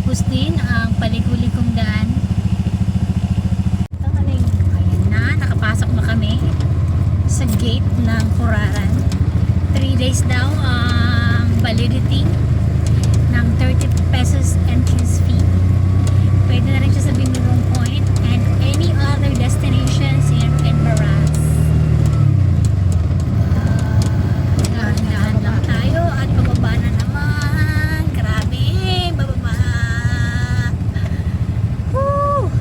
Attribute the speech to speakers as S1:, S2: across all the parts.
S1: Tapos din ang paligolikong daan. Ayan na, nakapasok na kami sa gate ng Puraran. 3 days daw ang validity ng 30 pesos entrance fee. Pwede na rin siya sa Binurong Point and any other destinations here in Baras. Dahan-dahan lang tayo at pababa na naman. Grabe, bababa. Woo!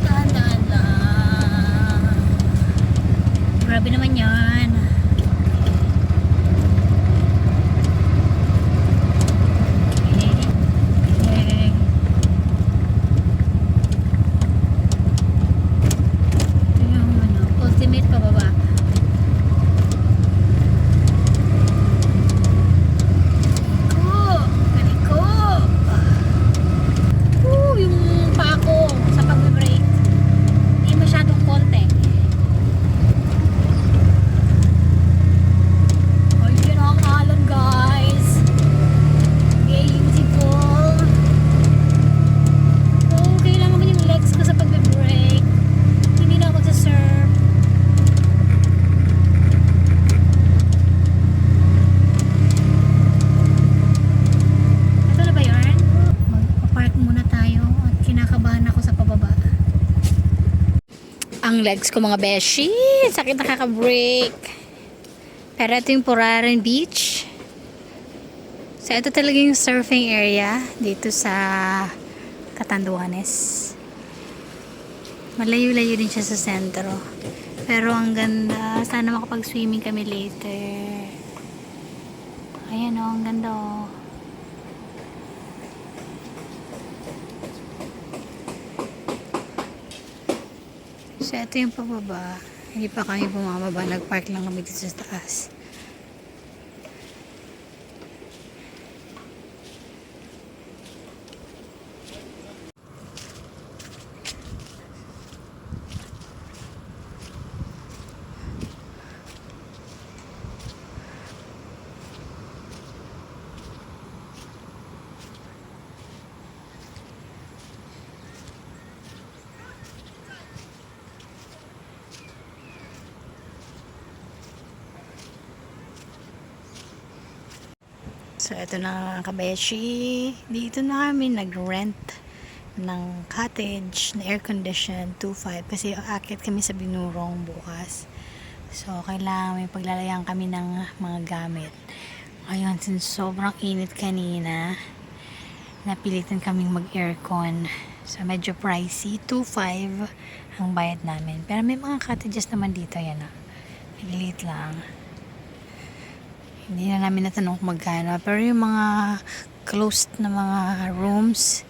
S1: Dahan-dahan lang. Grabe naman yan. Ultimate pababa. Kaniko. Yung paa ko sa pag-brake. Hindi masyadong konti. Ay, yun ang alon, guys. Beautiful. Okay lang naman yung legs ko sa pag-brake. Hindi na ako magsa-surf. Ito na ba yun? Magpa-park muna tayo at kinakabahan ako sa pababa. Ang legs ko mga beshi, sakit nakaka-brake. Pero ito yung Puraran Beach. So ito talaga yung surfing area dito sa Catanduanes. Malayo-layo din siya sa sentro. Pero ang ganda. Sana makapag-swimming kami later. Ayan o, ang ganda o. So ito yung pababa. Hindi pa kami bumababa. Nag-park lang kami dito sa taas. So, ito na mga kabeshi. Dito na kami nag-rent ng cottage na air-condition 2.5 kasi aakit kami sa Binurong bukas. So, kailangan may paglalayan kami ng mga gamit. Ayun, since sobrang init kanina, napilitan kaming mag-aircon. So, medyo pricey. 2.5 ang bayad namin. Pero may mga cottages naman dito. Yan o. Maliit lang. Hindi na namin natanong kung magkano. Pero yung mga closed na mga rooms,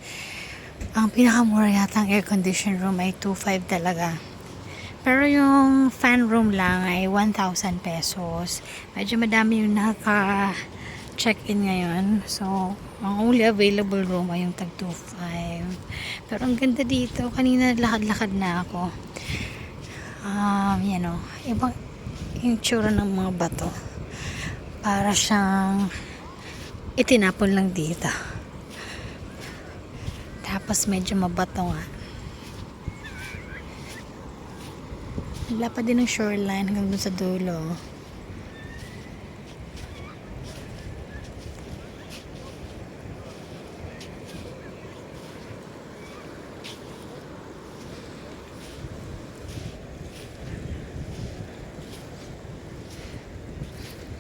S1: ang pinakamura yata ang air condition room ay 2.5 talaga. Pero yung fan room lang ay 1,000 pesos. Medyo madami yung naka-check-in ngayon. So, ang only available room ay yung tag 2.5. Pero ang ganda dito. Kanina lakad-lakad na ako. Yan o. Ibang yung tsura ng mga bato. Para siyang itinapon lang dito. Tapos medyo mabato nga. Wala pa din ang shoreline hanggang dun sa dulo.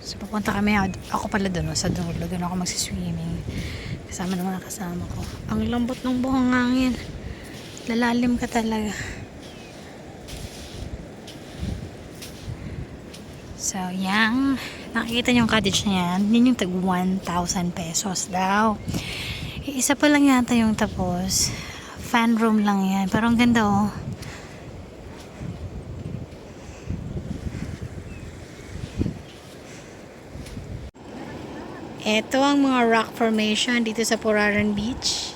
S1: So, pupunta kami. Ako pala doon, sa dulo. Doon ako magsiswimming. Kasama ng mga kasama ko. Ang lambot ng buhangin. Lalalim ka talaga. So, yang nakikita niyo yung cottage na yan. Yun yung tag 1,000 pesos daw. Isa pa lang yata yung tapos. Fan room lang yan. Pero ang ganda oh. Ito ang mga rock formation dito sa Puraran Beach.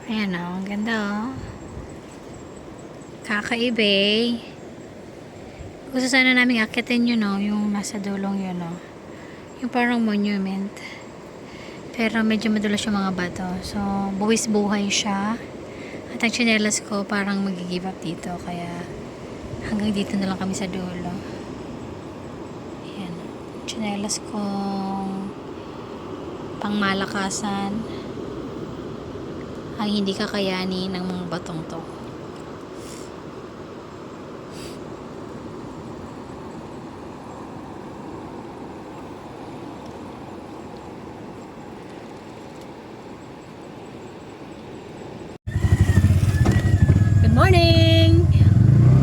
S1: Ayan o, ang ganda o. Kakaiba. Gusto sana namin akitin yun, no? Yung nasa dulong yun, no? Yung parang monument. Pero medyo madulas yung mga bato. So, buwis buhay siya. At ang tsinelas ko parang mag-give up dito. Kaya hanggang dito na lang kami sa dulo. Ayan. Tsinelas ko pangmalakasan ang hindi kakayanin ng mga batong to. Good morning!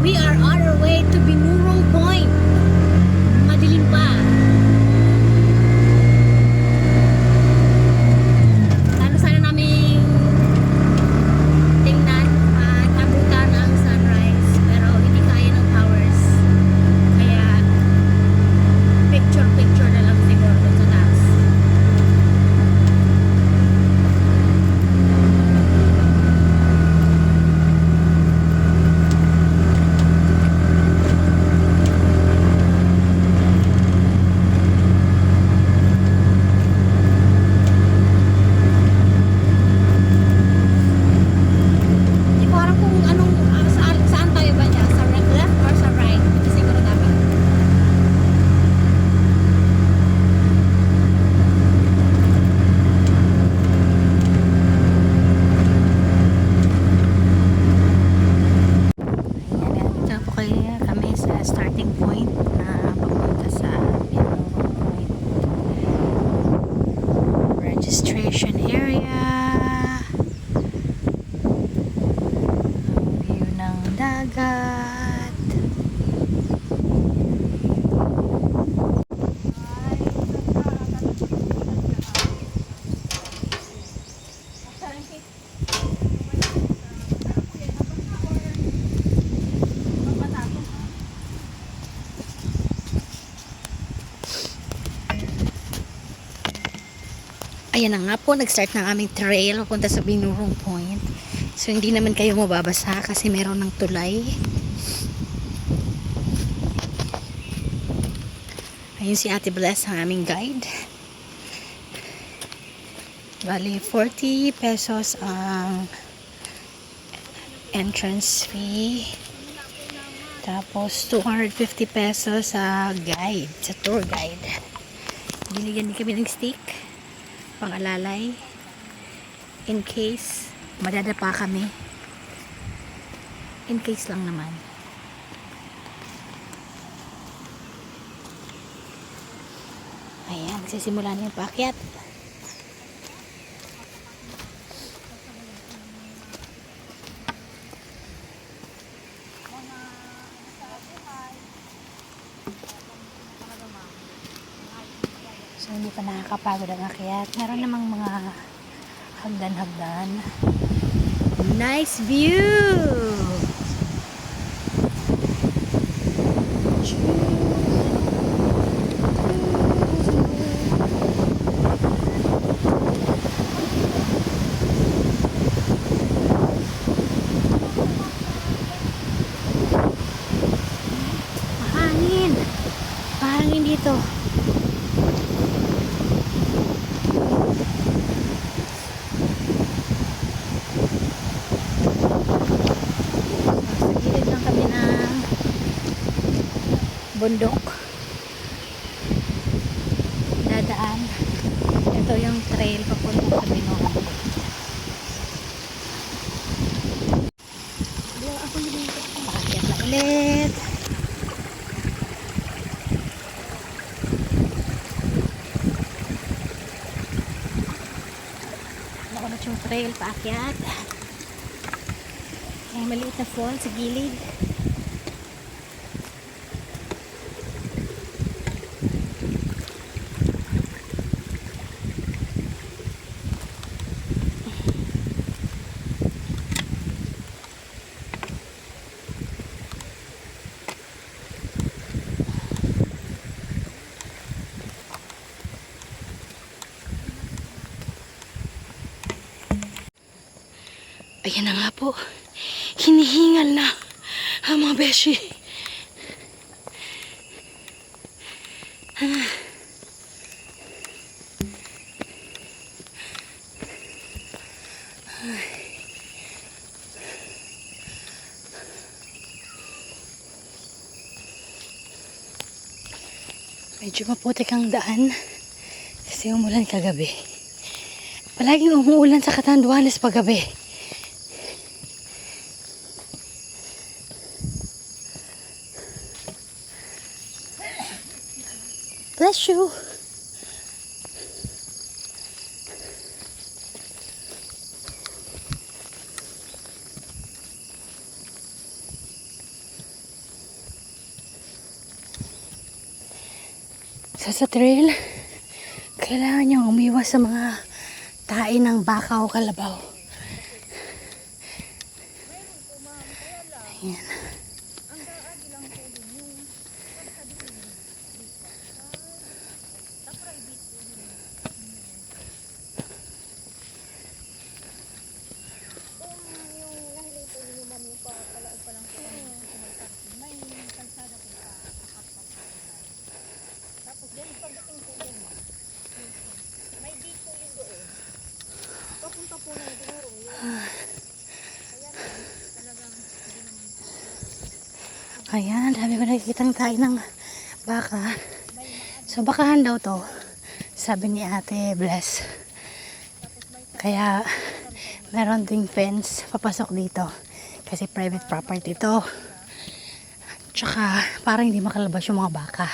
S1: We are on our way to Binurong Point. Madilim pa. Sana namin tingnan at abutan ang sunrise. Pero hindi kaya ng powers. Kaya picture na lang siguro dun sa taas. Hindi ko alam kung anong saan tayo ba niya? Sa left or sa right? Hindi siguro dapat. Ayan, dito po kami sa starting point na papunta sa Binurong Point. Registration area. Ang view ng dagat. Ayan na nga po, nag-start ng aming trail papunta sa Binurong Point. So, hindi naman kayo mababasa kasi meron ng tulay. Ayun si Ate Bless, ang aming guide. Bali, 40 pesos ang entrance fee. Tapos, 250 pesos sa guide, sa tour guide. Binigyan din kami ng stick. Pang-alalay in case madadapa kami, in case lang naman. Ayan, nagsisimula na yung paakyat. So, hindi pa nakakapagod ang akyat. Meron namang mga hagdan-hagdan. Nice view! Mahangin! Mahangin dito. Bundok dadaan. Ito yung trail papunta sa Binurong Point. Paakyat na ulit. Nakunot yung trail paakyat. May maliit na fall sa gilid. Ayan na nga po. Hinihingal na ang mga beshi. Medyo maputik ang daan kasi umulan kagabi. Palaging umuulan sa Catanduanes paggabi. Bless you. So sa trail, kailangan niyong umiwas sa mga tae ng baka o kalabaw. Ayan. Ayan, dami ko nakikitang tayo ng baka. So bakahan daw to, sabi ni Ate Bless. Kaya meron ding fence papasok dito kasi private property to. Tsaka parang hindi makalabas yung mga baka.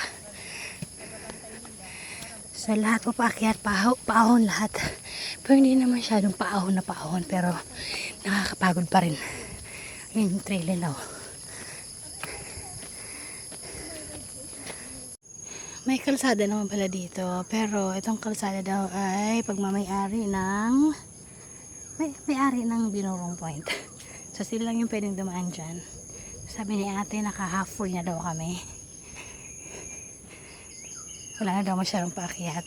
S1: So lahat po paakyat, paahon lahat. Pero hindi naman masyadong paahon na paahon, pero nakakapagod pa rin. Ayan yung trail nila. May kalsada naman pala dito, pero itong kalsada daw ay pagmamay-ari ng may-ari ng Binurong Point. So sila lang yung pwedeng dumaan dyan. Sabi ni ate, naka-half full na daw kami. Wala na daw masyadong paakyat.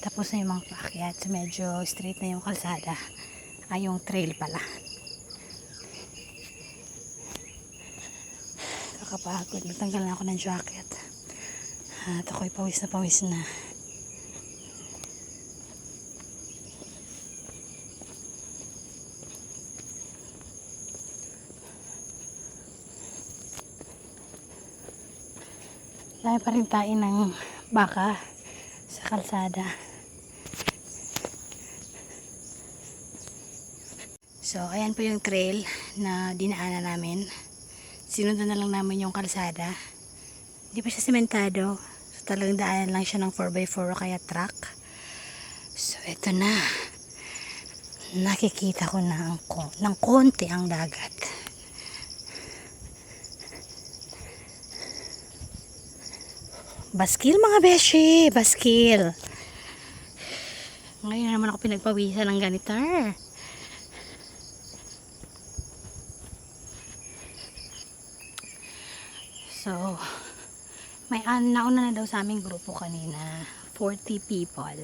S1: Tapos na yung mga paakyat, so medyo straight na yung kalsada. Ay, yung trail pala. Kakapagod, natanggal na ako ng jacket. At ako'y pawis na. Dami pa rin tayo ng baka sa kalsada. So, ayan po yung trail na dinaanan namin. Sinundan na lang namin yung kalsada. Hindi pa siya sementado. Talagang daanan lang siya ng 4x4 o kaya truck. So, eto na. Nakikita ko na ng konti ang dagat. Baskil mga beshi! Baskil! Ngayon naman ako pinagpawisan ng ganitar. So, may nauna na daw sa aming grupo kanina, 40 people.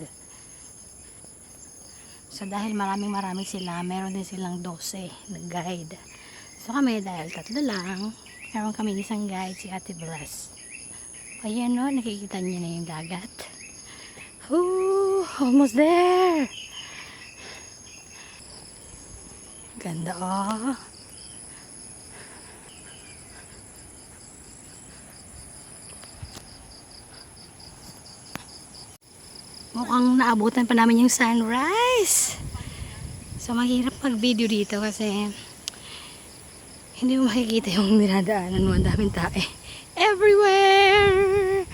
S1: So dahil maraming sila, meron din silang 12 na guide. So kami dahil 3 lang, meron kami isang guide, si Ate Bless. Ayan no, nakikita niyo na yung dagat. Ooh, almost there! Ganda oh! Mukhang naabutan pa namin yung sunrise. So mahirap mag-video dito kasi hindi mo makikita yung dinadaanan mo. Ang daming tae everywhere.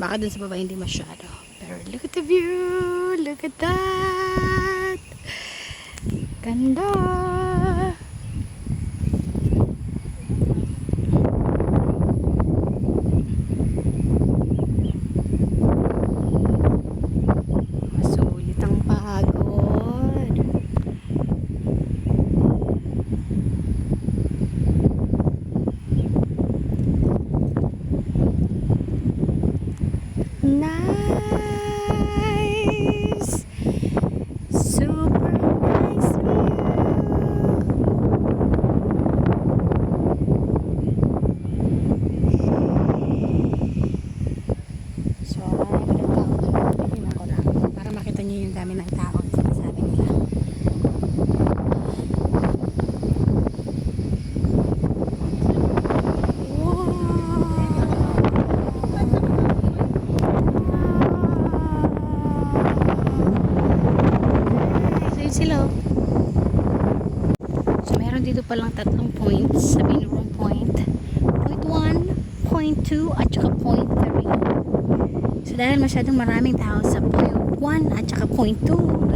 S1: Baka dun sa baba hindi masyado. Pero look at the view. Look at that. Ganda. Nice, super nice view. palang tatlong points sa Binurong Point. Point 1, point 2, at saka point 3. So dahil masyadong maraming tao sa point 1 at saka point 2,